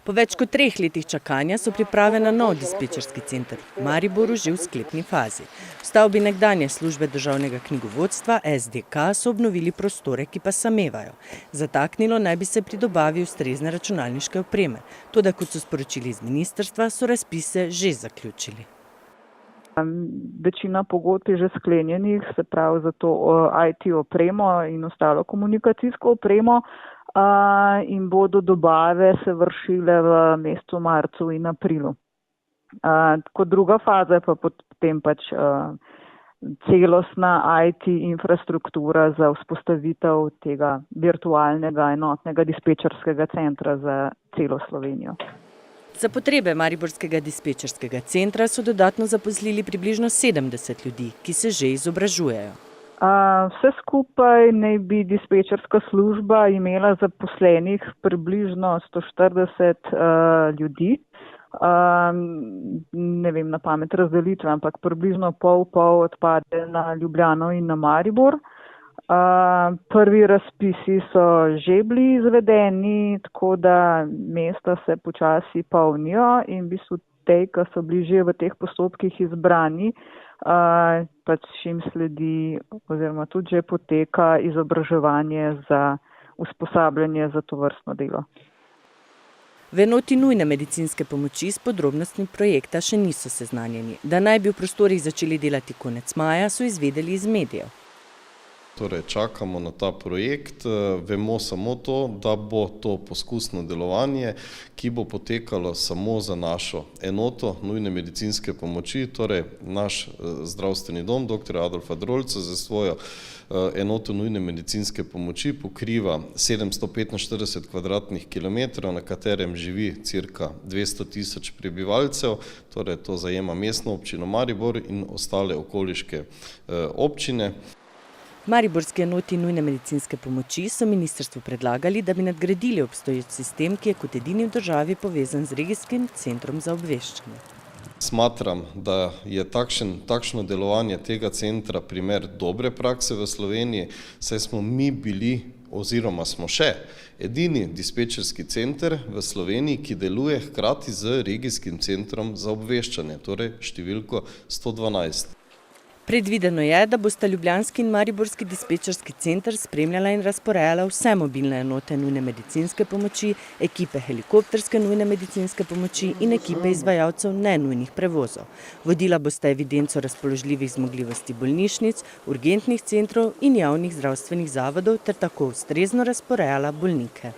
Po več kot 3 letih čakanja so priprave na nov dispečerski center v Mariboru že v sklepni fazi. V stavbi nekdanje službe državnega knjigovodstva SDK so obnovili prostore, ki pa samevajo. Zataknilo naj bi se pri dobavi ustrezne računalniške opreme. Toda, kot so sporočili iz ministrstva, so razpise že zaključili. Večina pogodb je že sklenjenih, se pravi za to IT opremo in ostalo komunikacijsko opremo, in bodo dobave se vršile v mesecu marcu in aprilu. Kot druga faza je pa potem celostna IT infrastruktura za vzpostavitev tega virtualnega enotnega dispečerskega centra za celo Slovenijo. Za potrebe mariborskega dispečerskega centra so dodatno zaposlili približno 70 ljudi, ki se že izobražujejo. Vse skupaj naj bi dispečerska služba imela zaposlenih približno 140 ljudi. Ne vem na pamet razdelitve, ampak približno pol odpade na Ljubljano in na Maribor. Prvi razpisi so že bili izvedeni, tako da mesta se počasi polnijo in v bistvu tej, ki so bili že v teh postopkih izbrani, jim sledi oziroma tudi že poteka izobraževanje za usposabljanje za tovrstno delo. V enoti nujne medicinske pomoči s podrobnostmi projekta še niso seznanjeni. Da naj bi v prostorih začeli delati konec maja, so izvedeli iz medijev. Torej, čakamo na ta projekt, vemo samo to, da bo to poskusno delovanje, ki bo potekalo samo za našo enoto nujne medicinske pomoči, torej naš zdravstveni dom dr. Adolfa Drolca za svojo enoto nujne medicinske pomoči pokriva 745 kvadratnih kilometrov, na katerem živi cirka 200 tisoč prebivalcev, torej to zajema mestno občino Maribor in ostale okoliške občine. V mariborski enoti nujne medicinske pomoči so ministrstvu predlagali, da bi nadgradili obstoječ sistem, ki je kot edini v državi povezan z regijskim centrom za obveščanje. Smatram, da je takšno delovanje tega centra primer dobre prakse v Sloveniji, saj smo mi bili oziroma smo še edini dispečerski center v Sloveniji, ki deluje hkrati z regijskim centrom za obveščanje, torej številko 112. Predvideno je, da bosta ljubljanski in mariborski dispečerski center spremljala in razporejala vse mobilne enote nujne medicinske pomoči, ekipe helikopterske nujne medicinske pomoči in ekipe izvajalcev nenujnih prevozov. Vodila bosta evidenco razpoložljivih zmogljivosti bolnišnic, urgentnih centrov in javnih zdravstvenih zavodov ter tako ustrezno razporejala bolnike.